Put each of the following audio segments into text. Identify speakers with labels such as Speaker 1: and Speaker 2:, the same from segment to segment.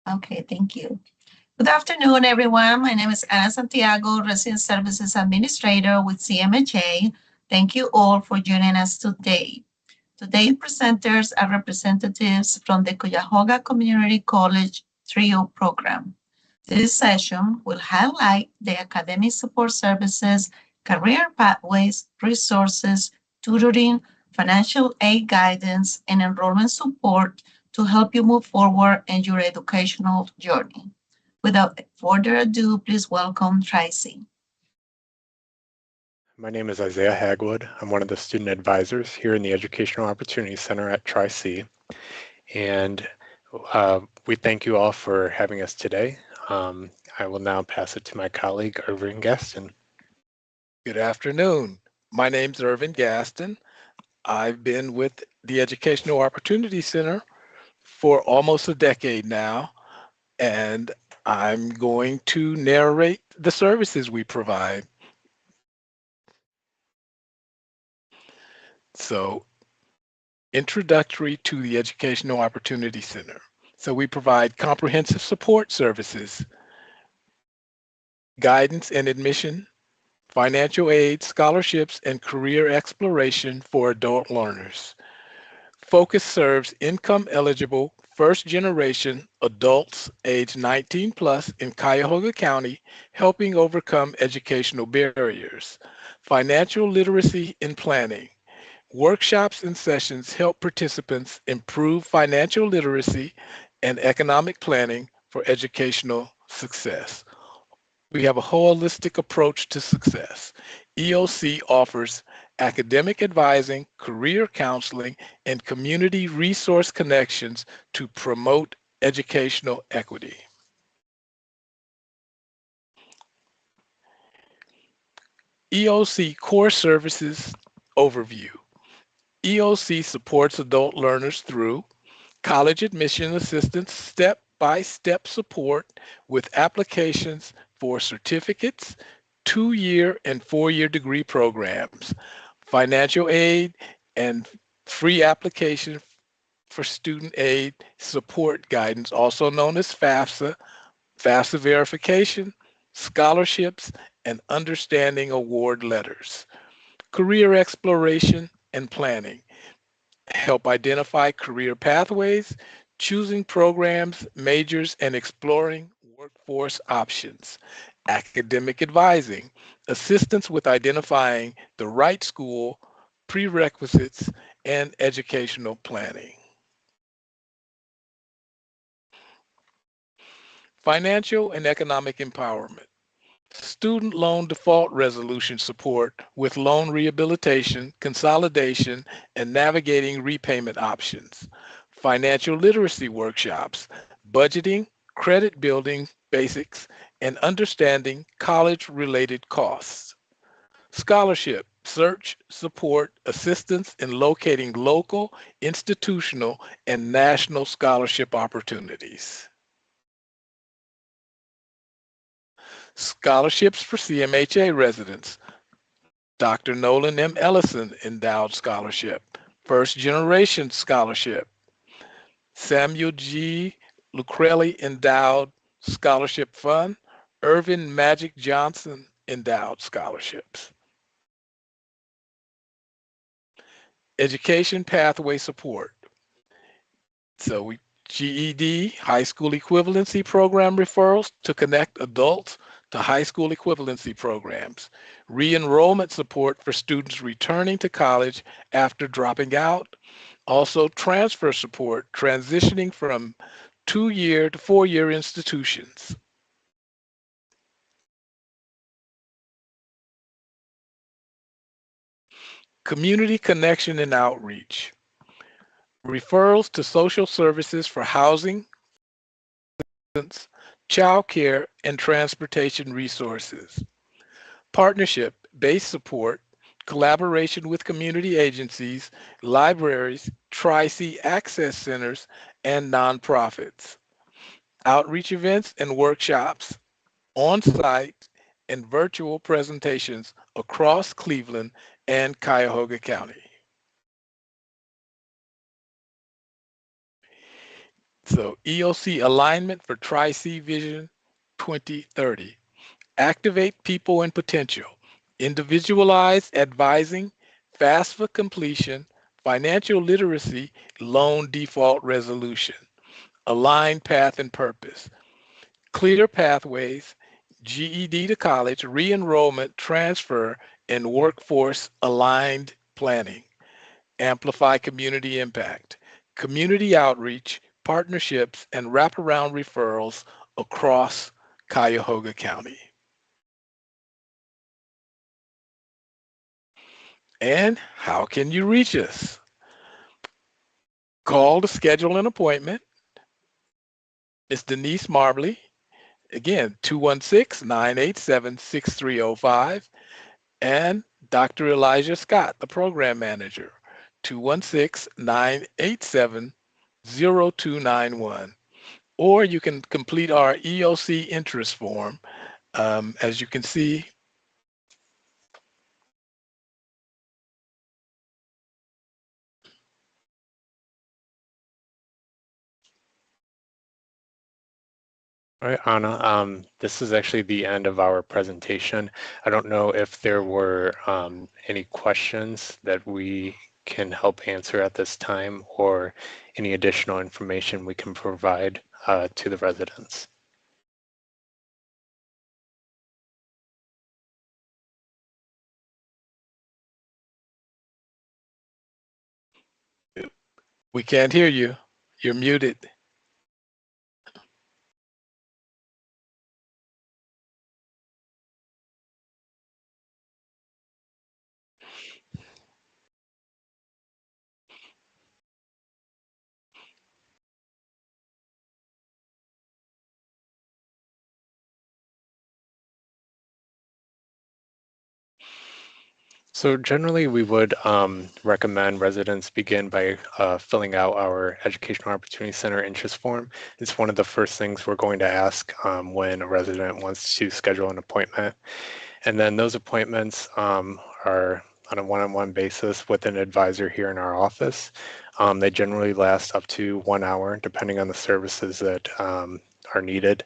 Speaker 1: Okay, thank you. Good afternoon, everyone. My name is Ana Santiago, Resident Services Administrator with CMHA. Thank you all for joining us today. Today's presenters are representatives from the Cuyahoga Community College TRIO program. This session will highlight the academic support services, career pathways, resources, tutoring, financial aid guidance, and enrollment support to help you move forward in your educational journey. Without further ado, please welcome Tracy.
Speaker 2: My name is Isaiah Hagwood. I'm one of the student advisors here in the Educational Opportunity Center at Tri-C. And we thank you all for having us today. I will now pass it to my colleague, Irving Gaston.
Speaker 3: Good afternoon. My name's Irvin Gaston. I've been with the Educational Opportunity Center for almost a decade now, and I'm going to narrate the services we provide. So, introductory to the Educational Opportunity Center. So we provide comprehensive support services, guidance and admission, financial aid, scholarships, and career exploration for adult learners. Focus serves income eligible first generation adults age 19 plus in Cuyahoga County, helping overcome educational barriers. Financial literacy and planning. Workshops and sessions help participants improve financial literacy and economic planning for educational success. We have a holistic approach to success. EOC offers academic advising, career counseling, and community resource connections to promote educational equity. EOC Core Services Overview. EOC supports adult learners through college admission assistance step-by-step support with applications for certificates, 2-year and 4-year degree programs, financial aid, and free application for student aid support guidance, also known as FAFSA, FAFSA verification, scholarships, and understanding award letters, career exploration and planning, help identify career pathways, choosing programs, majors, and exploring workforce options. Academic advising, assistance with identifying the right school, prerequisites, and educational planning. Financial and economic empowerment. Student loan default resolution support with loan rehabilitation, consolidation, and navigating repayment options. Financial literacy workshops, budgeting, credit building basics, and understanding college-related costs. Scholarship, search, support, assistance in locating local, institutional, and national scholarship opportunities. Scholarships for CMHA residents. Dr. Nolan M. Ellison Endowed Scholarship. First Generation Scholarship. Samuel G. Lucrelli Endowed Scholarship Fund. Irvin Magic Johnson Endowed Scholarships. Education Pathway Support. So GED, High School Equivalency Program referrals to connect adults to high school equivalency programs. Re-enrollment support for students returning to college after dropping out. Also transfer support, transitioning from 2-year to 4-year institutions. Community connection and outreach. Referrals to social services for housing, child care, and transportation resources. Partnership-based support, collaboration with community agencies, libraries, Tri-C access centers, and nonprofits. Outreach events and workshops, on-site and virtual presentations across Cleveland and Cuyahoga County. So EOC alignment for Tri-C Vision 2030. Activate people and potential. Individualized advising, FAFSA completion, financial literacy, loan default resolution. Align path and purpose. Clear pathways, GED to college, re-enrollment, transfer, and workforce aligned planning. Amplify community impact, community outreach, partnerships, and wraparound referrals across Cuyahoga County. And how can you reach us? Call to schedule an appointment. It's Denise Marbley. Again, 216-987-6305. And Dr. Elijah Scott, the program manager, 216-987-0291. Or you can complete our EOC interest form. As you can see,
Speaker 2: All right, Anna, this is actually the end of our presentation. I don't know if there were any questions that we can help answer at this time or any additional information we can provide to the residents.
Speaker 3: we can't hear you. You're muted.
Speaker 2: So generally, we would recommend residents begin by filling out our Educational Opportunity Center interest form. It's one of the first things we're going to ask when a resident wants to schedule an appointment. And then those appointments are on a one-on-one basis with an advisor here in our office. They generally last up to 1 hour, depending on the services that are needed.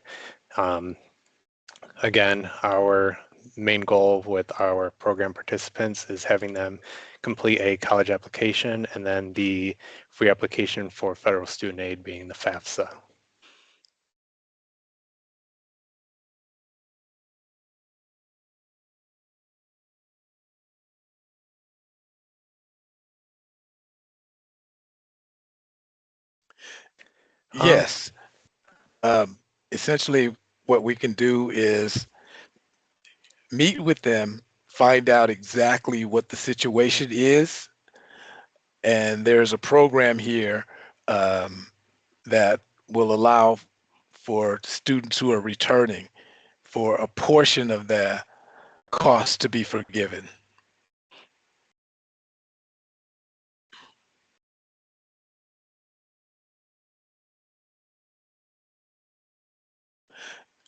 Speaker 2: Again, our main goal with our program participants is having them complete a college application and then the free application for federal student aid being the FAFSA.
Speaker 3: Yes. Essentially, what we can do is meet with them, find out exactly what the situation is. And there's a program here that will allow for students who are returning for a portion of their cost to be forgiven.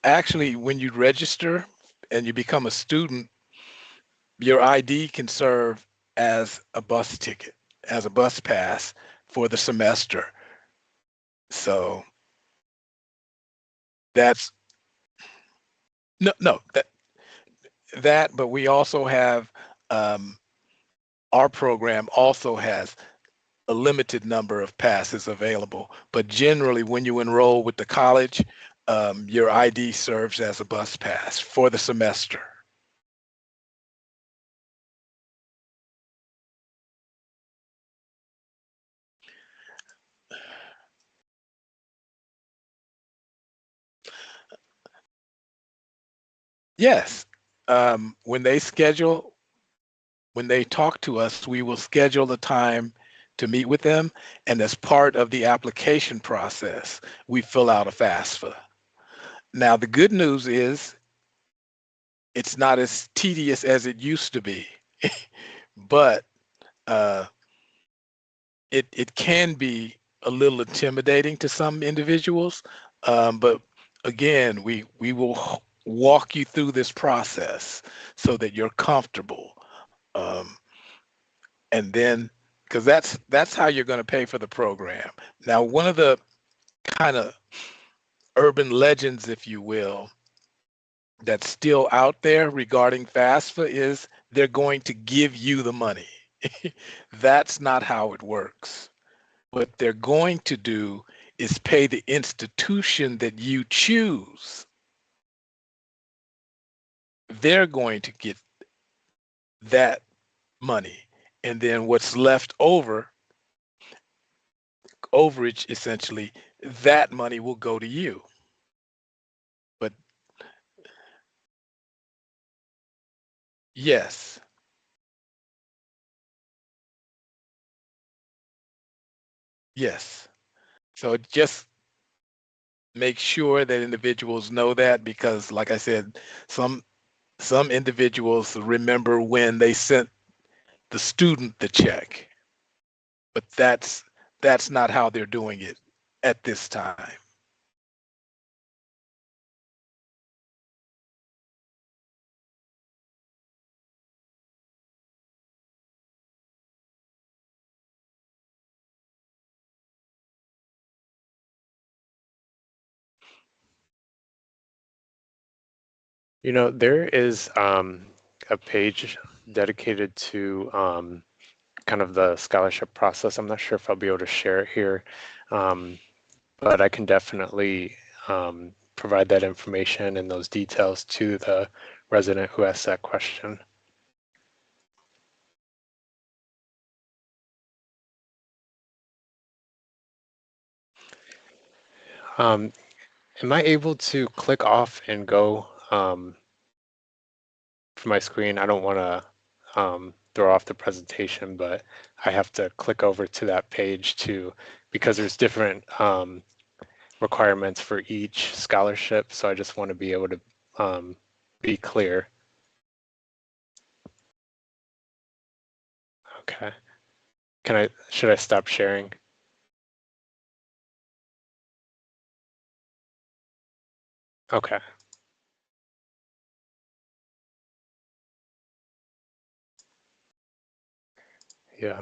Speaker 3: Actually, when you register and you become a student, your ID can serve as a bus ticket, as a bus pass for the semester. So that's no, but we also have our program also has a limited number of passes available, but generally when you enroll with the college, your ID serves as a bus pass for the semester. Yes, when they talk to us, we will schedule the time to meet with them, and as part of the application process, we fill out a FAFSA. Now, the good news is it's not as tedious as it used to be, but it can be a little intimidating to some individuals. But again, we will walk you through this process so that you're comfortable. And then, because that's how you're going to pay for the program. Now, one of the kind of urban legends, if you will, that's still out there regarding FAFSA is they're going to give you the money. That's not how it works. What they're going to do is pay the institution that you choose. They're going to get that money. And then what's left over, overage essentially, that money will go to you. But yes, yes. So just make sure that individuals know that, because like I said, some individuals remember when they sent the student the check, but that's not how they're doing it at this time.
Speaker 2: You know, there is a page dedicated to kind of the scholarship process. I'm not sure if I'll be able to share it here, um, but I can definitely provide that information and those details to the resident who asked that question. Um, am I able to click off and go for my screen? I don't want to throw off the presentation, but I have to click over to that page too, because there's different requirements for each scholarship. So I just want to be able to be clear. Okay. Should I stop sharing? Okay. Yeah.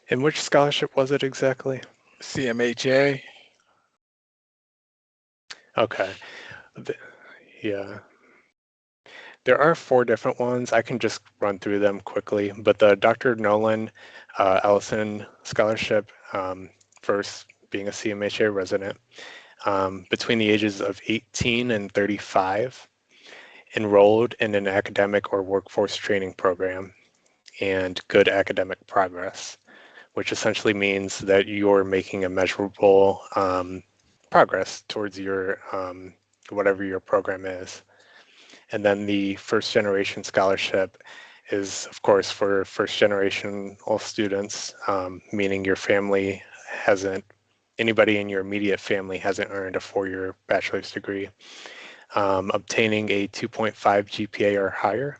Speaker 2: And which scholarship was it exactly?
Speaker 3: CMHA.
Speaker 2: Okay. Yeah. There are 4 different ones. I can just run through them quickly, but the Dr. Nolan Ellison Scholarship, first being a CMHA resident, between the ages of 18 and 35, enrolled in an academic or workforce training program, and good academic progress, which essentially means that you're making a measurable progress towards your whatever your program is. And then the first generation scholarship is, of course, for first generation all students, meaning your family hasn't, anybody in your immediate family hasn't earned a 4-year bachelor's degree, obtaining a 2.5 GPA or higher,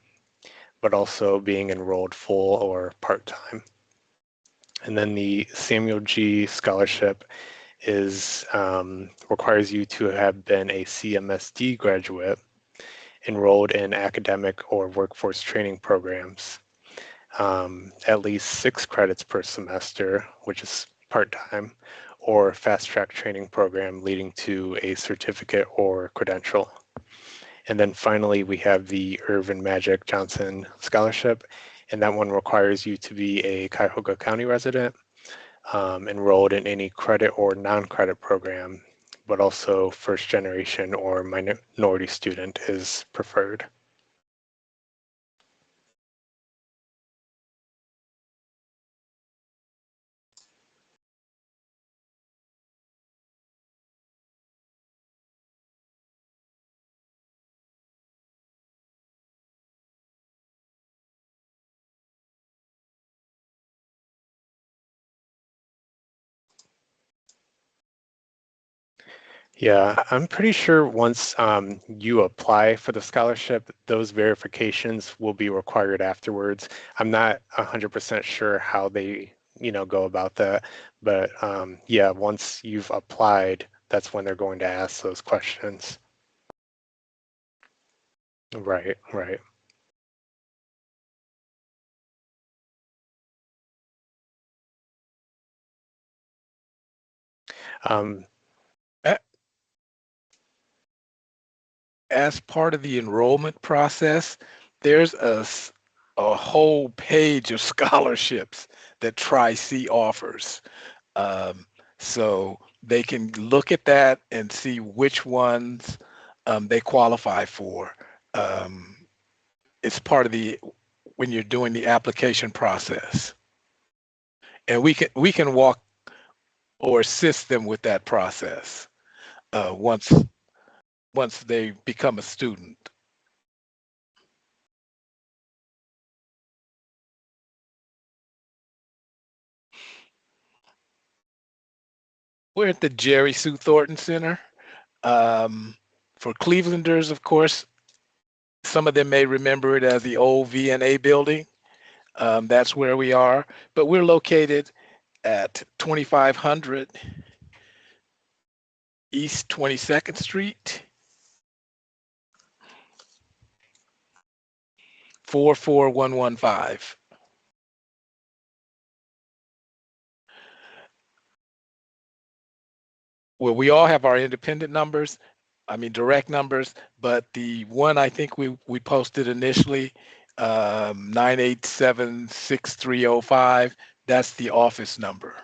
Speaker 2: but also being enrolled full or part-time. And then the Samuel G. Scholarship is requires you to have been a CMSD graduate enrolled in academic or workforce training programs, at least 6 credits per semester, which is part-time, or fast-track training program leading to a certificate or credential. And then finally, we have the Irvin Magic Johnson Scholarship, and that one requires you to be a Cuyahoga County resident, enrolled in any credit or non-credit program, but also first generation or minority student is preferred. Yeah, I'm pretty sure once you apply for the scholarship, those verifications will be required afterwards. I'm not 100% sure how they, go about that, but yeah, once you've applied, that's when they're going to ask those questions. Right, right.
Speaker 3: as part of the enrollment process, there's a whole page of scholarships that Tri-C offers. Um, so they can look at that and see which ones they qualify for. Um, it's part of the when you're doing the application process, and we can walk or assist them with that process once they become a student. We're at the Jerry Sue Thornton Center. For Clevelanders, of course, some of them may remember it as the old VNA building. That's where we are, but we're located at 2500 East 22nd Street, 44115. Well, we all have our independent numbers, I mean direct numbers, but the one I think we posted initially, 987-6305, that's the office number.